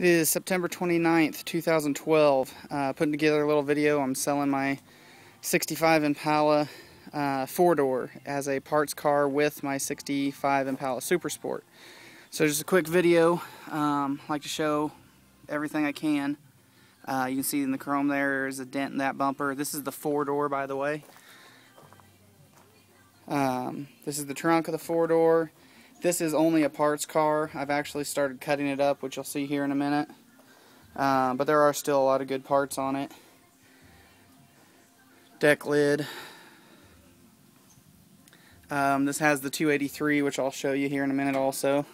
It is September 29th, 2012. Putting together a little video. I'm selling my 65 Impala four-door as a parts car with my 65 Impala Super Sport. So just a quick video. Like to show everything I can. You can see in the chrome there's a dent in that bumper. This is the four-door, by the way. This is the trunk of the four-door. This is only a parts car. I've actually started cutting it up, which you'll see here in a minute. But there are still a lot of good parts on it. Deck lid. This has the 283, which I'll show you here in a minute also.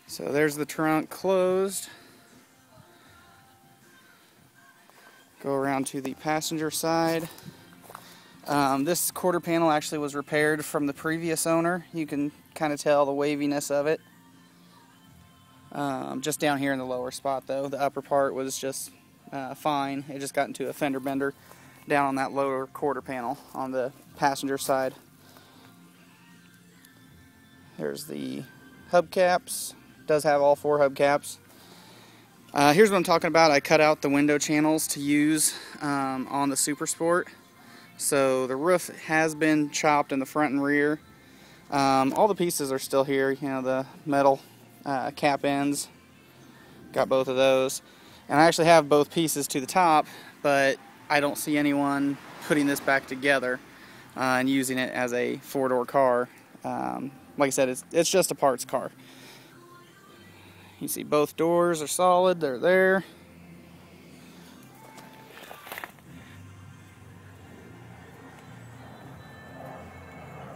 So there's the trunk closed. Go around to the passenger side. This quarter panel actually was repaired from the previous owner. You can kind of tell the waviness of it. Just down here in the lower spot though. The upper part was just fine. It just got into a fender bender down on that lower quarter panel on the passenger side. There's the hubcaps. Does have all four hubcaps. Here's what I'm talking about. I cut out the window channels to use on the Super Sport. So the roof has been chopped in the front and rear. All the pieces are still here. You know, the metal cap ends. Got both of those. And I actually have both pieces to the top, but I don't see anyone putting this back together and using it as a four-door car. Like I said, it's just a parts car. You see both doors are solid. They're there.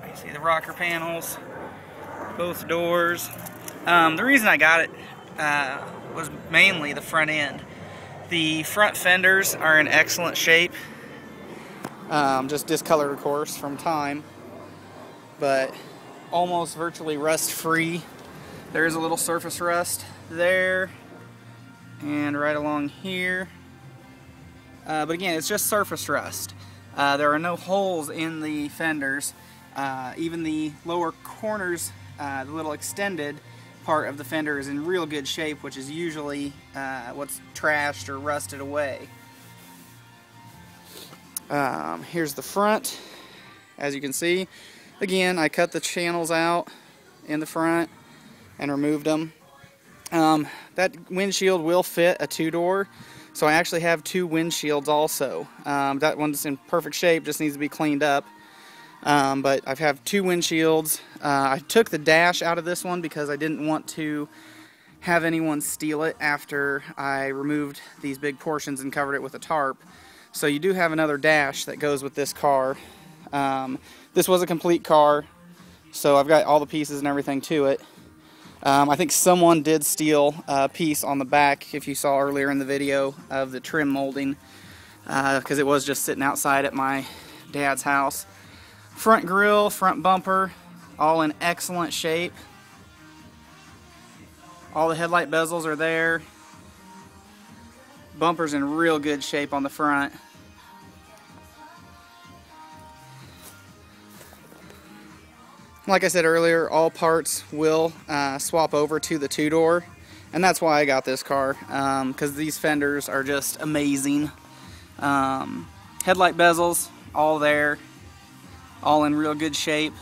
You see the rocker panels, both doors. The reason I got it was mainly the front end. The front fenders are in excellent shape, just discolored of course from time, but almost virtually rust free. There is a little surface rust there and right along here, but again, it's just surface rust. There are no holes in the fenders. Even the lower corners, the little extended part of the fender is in real good shape, which is usually what's trashed or rusted away. Here's the front. As you can see, again, I cut the channels out in the front and removed them. That windshield will fit a two-door, so I actually have two windshields also. That one's in perfect shape, just needs to be cleaned up. But I have two windshields. I took the dash out of this one because I didn't want to have anyone steal it after I removed these big portions and covered it with a tarp. So you do have another dash that goes with this car. This was a complete car, so I've got all the pieces and everything to it. I think someone did steal a piece on the back, if you saw earlier in the video, of the trim molding, because it was just sitting outside at my dad's house. Front grille, front bumper, all in excellent shape. All the headlight bezels are there. Bumper's in real good shape on the front. Like I said earlier, all parts will swap over to the two-door, and that's why I got this car, because these fenders are just amazing. Headlight bezels, all there. All in real good shape.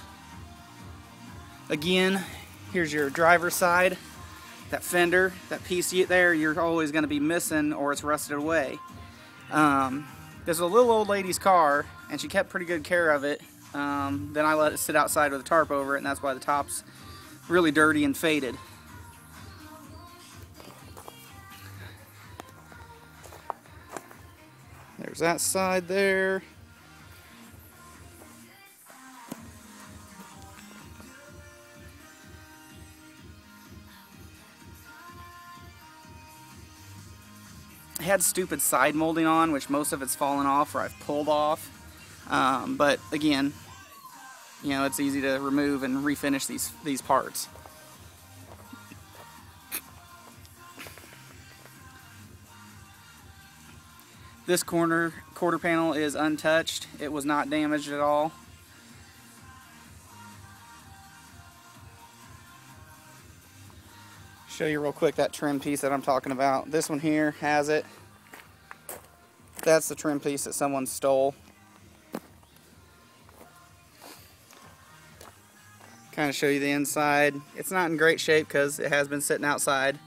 Again, here's your driver's side. That fender, that piece there, you're always going to be missing or it's rusted away. This is a little old lady's car, and she kept pretty good care of it. Then I let it sit outside with a tarp over it, and that's why the top's really dirty and faded. There's that side there. I had stupid side molding on, which most of it's fallen off or I've pulled off. But again, you know, it's easy to remove and refinish these parts. This quarter panel is untouched. It was not damaged at all. Show you real quick that trim piece that I'm talking about. This one here has it. That's the trim piece that someone stole. Kind of show you the inside. It's not in great shape because it has been sitting outside.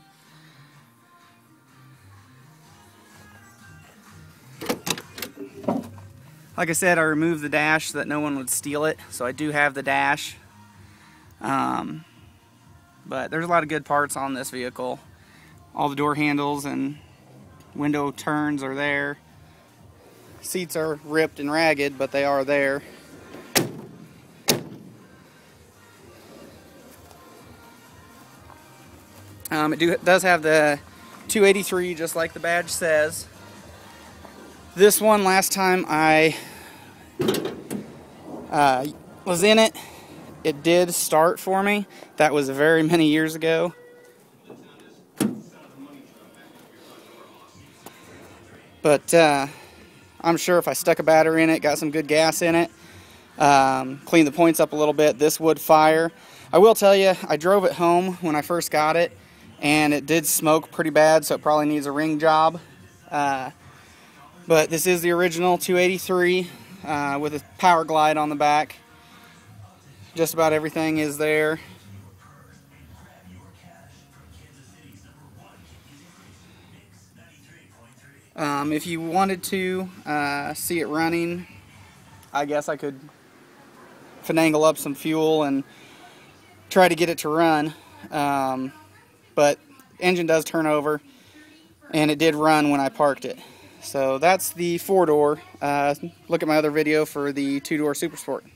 Like I said, I removed the dash so that no one would steal it, so I do have the dash. But there's a lot of good parts on this vehicle. All the door handles and window turns are there. Seats are ripped and ragged, but they are there. It does have the 283, just like the badge says. This one, last time I was in it, it did start for me. That was very many years ago. But I'm sure if I stuck a battery in it, got some good gas in it, cleaned the points up a little bit, this would fire. I will tell you, I drove it home when I first got it, and it did smoke pretty bad, so it probably needs a ring job. But this is the original 283 with a power glide on the back. Just about everything is there. If you wanted to see it running, I guess I could finagle up some fuel and try to get it to run. But engine does turn over, and it did run when I parked it. So that's the 4-door. Look at my other video for the 2-door Super Sport.